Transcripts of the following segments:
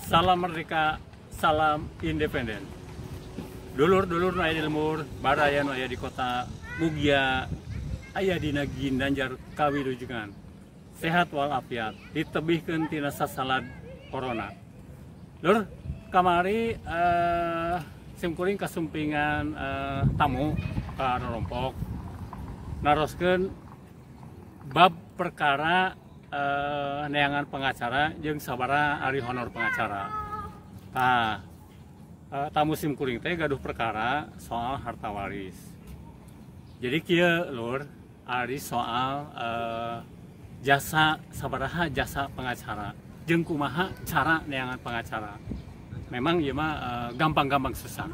Salam merdeka, salam independen. Dulur-dulur nu aya di lembur, baraya nu aya di kota Mugia, aya dina Ginanjar kawilujengan. Sehat walafiat, ditebihkeun tina sasalad corona. Lur, kamari simkuring kasumpingan tamu ka Rorompok. Naroskeun bab perkara neangan pengacara jeung sabara ari honor pengacara. Nah, tamu simkuring teh gaduh perkara soal harta waris. Jadi kieu lur, ari soal jasa sabaraha jasa pengacara jeung kumaha cara neangan pengacara. Memang ieu mah gampang-gampang susah.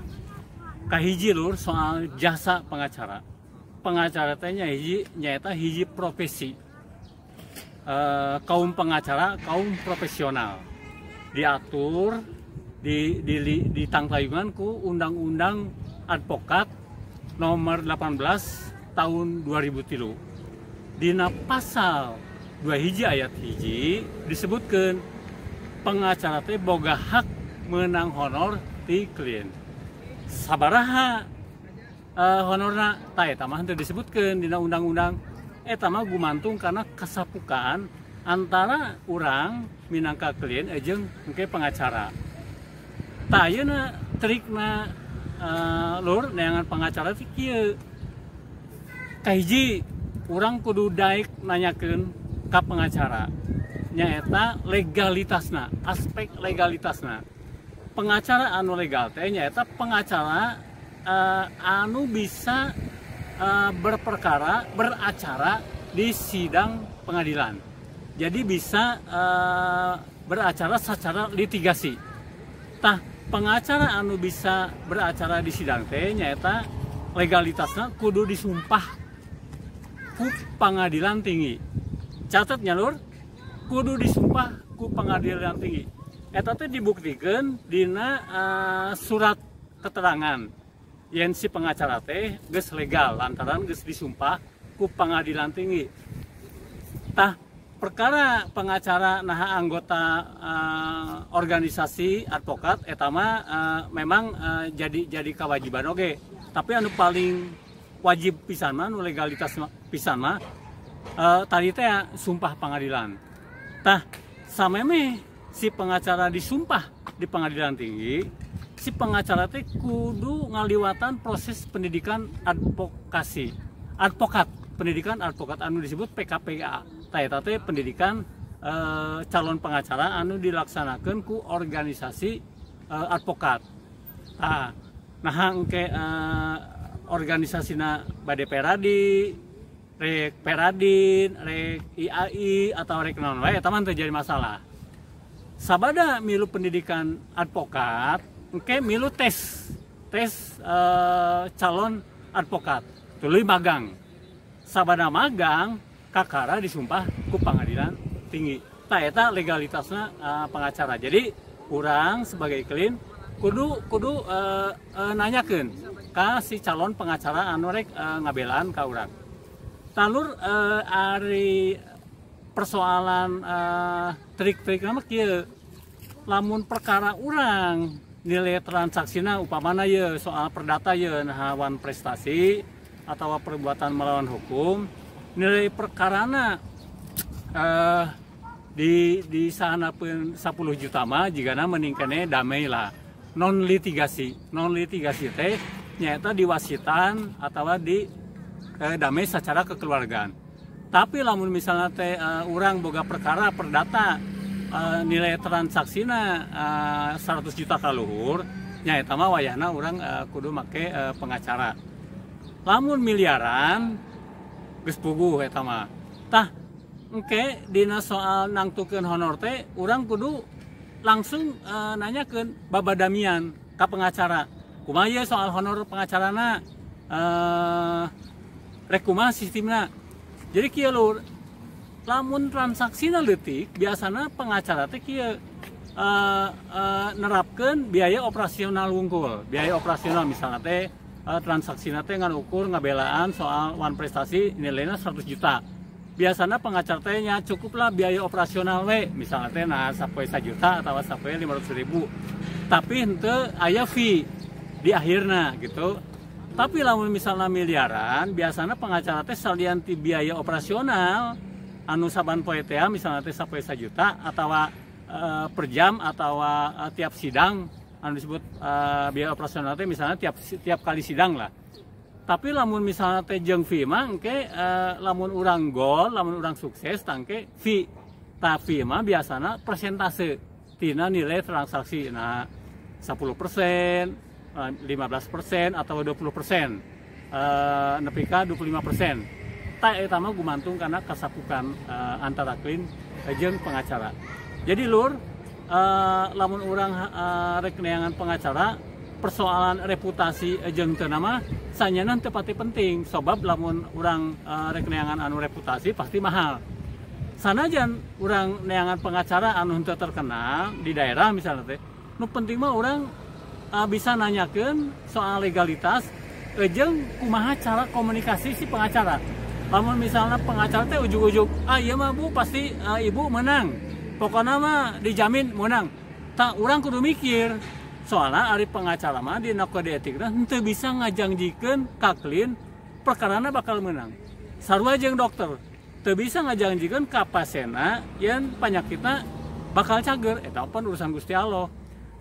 Kahiji lur soal jasa pengacara. Pengacara teh nyaeta hiji profesi. Kaum pengacara, kaum profesional diatur di tangtayungan ku Undang-Undang Advokat nomor 18 tahun 2003. Dina pasal 2 hiji ayat hiji disebutkan pengacara teh boga hak menang honor ti klien. Sabaraha honorna ta eta mah teu disebutkeun dina undang-undang. Eta mah gumantung karena kasapukaan antara urang minangka klien jeung engke pengacara. Tah ayeuna trikna lur neangan pengacara teh kieu. Kahiji urang kudu daek nanyakeun ka pengacara. Nyaeta legalitasna, aspek legalitasna. Pengacara anu legal teh nyaeta pengacara anu bisa beracara di sidang pengadilan. Jadi bisa beracara secara litigasi. Tah pengacara anu bisa beracara di sidang teh nyaeta legalitasna kudu disumpah ku pengadilan tinggi. Catatnya lur, kudu disumpah ku pengadilan tinggi. Eta teh dibuktikeun dina surat keterangan yen si pengacara teh geus legal lantaran geus disumpah ku pengadilan tinggi. Tah perkara pengacara naha anggota organisasi advokat eta mah memang jadi kewajiban oge. Tapi anu paling wajib pisan mah nu legalitas pisan mah tadi teh sumpah pengadilan. Tah sameme si pengacara disumpah di pengadilan tinggi, si pengacara teh kudu ngaliwatan proses pendidikan advokasi. Advokat, pendidikan advokat anu disebut PKPA. Tah eta teh pendidikan calon pengacara anu dilaksanakeun ku organisasi advokat. Nah engke organisasina bade Peradi, rek Peradin, rek IAI atau rek naon wae eta mah teu jadi masalah. Sabada milu pendidikan advokat, engke milu tes calon advokat, tuluy magang. Sabada magang kakara disumpah ku pengadilan tinggi. Tah eta legalitasna pengacara. Jadi urang sebagai klien kudu nanyakeun ka si calon pengacara anu rek ngabelaan ka urang. Talur ari persoalan trik-trik nama kieu. Lamun perkara urang nilai transaksina upamana ye soal perdata ye nahawan prestasi atau perbuatan melawan hukum, nilai perkarana di sana pun 10 juta mah jigana meningkane damai lah. Non litigasi teh nyata diwasitan atau di damai secara kekeluargaan. Tapi lamun misalnya teh urang boga perkara perdata nilai transaksina 100 juta ka luhur, nya eta mah wayahna urang kudu make pengacara. Lamun miliaran geus puguh eta mah. Tah engke dina soal nangtukeun honor teh urang kudu langsung nanyakeun babadamian ka pengacara. Kumaha ye soal honor pengacarana? Rek kumaha sistemna? Jadi kieu lur, lamun transaksina leutik biasana pengacara teh kieu nerapkeun biaya operasional wungkul. Biaya operasional misalnya teh transaksina teh ngan ukur ngabelaan soal wan prestasi nilainya 100 juta. biasanya pengacara teh nya cukuplah biaya operasional we misalnya teh nah sampai 1 juta atau sampai 500.000 tapi henteu aya fee di akhirnya gitu. Tapi lamun misalnya miliaran biasanya pengacara teh salian ti biaya operasional anu saban poe teh misalnya teh sampai 1 juta atau per jam atau tiap sidang anu disebut biaya operasional teh misalnya tiap kali sidang lah. Tapi lamun misalnya teh jeung fee mah engke lamun urang gol, lamun urang sukses tangke fee. Tapi mah biasana persentase tina nilai transaksi. Nah, 10%, 15% atau 20%. Nepi ka 25%. Ta eta mah gumantung kana kasapukan antara klien jeung pengacara. Jadi lur, lamun urang rek neangan pengacara persoalan reputasi jeung teu nama sanyanan teu pati penting sebab lamun urang rek neangan anu reputasi pasti mahal. Sanajan urang neangan pengacara anu teu terkenal di daerah misalnya teh nu penting mah urang bisa nanyakeun soal legalitas jeung kumaha cara komunikasi si pengacara. Lamun misalnya pengacara teh ujug-ujug ieu mah Bu pasti ibu menang. Pokokna mah dijamin menang. Tak urang kudu mikir soalnya ari pengacara mah di kode etikna henteu bisa ngajangjikeun ka klien perkarana bakal menang. Sarua jeung dokter teu bisa ngajangjikeun ka pasienna yen panyakitna bakal cager eta pun urusan Gusti Allah.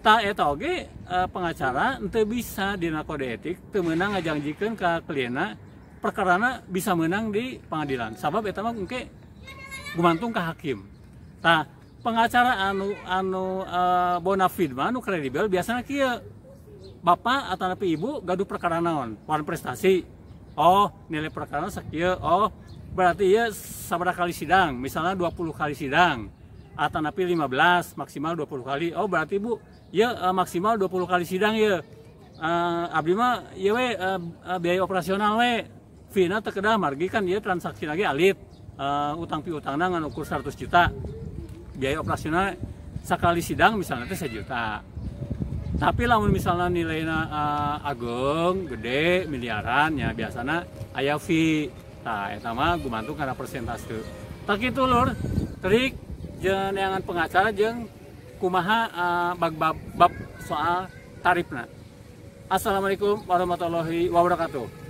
Ta eta oge pengacara henteu bisa di kode etik teu meunang ngajangjikeun ka klienna perkarana bisa menang di pengadilan. Sabab eta mah engke gumantung ka hakim. Tah pengacara anu bonafide mah anu kredibel biasanya kieu bapak atau ibu gaduh perkara naon wan prestasi oh nilai perkara sakieu oh berarti ieu sabaraha kali sidang misalnya 20 kali sidang atau 15 maksimal 20 kali oh berarti ibu ieu maksimal 20 kali sidang ieu abdi mah ieu we biaya operasional we fee-na teu kedah margi kan ieu transaksi lagi alit utang piutangna ngan ukur 100 juta biaya operasional sekali sidang misalnya itu 1 juta. Tapi lamun misalnya nilainya agung, gede, miliaran ya biasanya aya fee. Nah, eta mah gumantung karena persentase. Tak kitu lur, trik jeung neangan pengacara jeung kumaha bab soal tarifna. Assalamualaikum warahmatullahi wabarakatuh.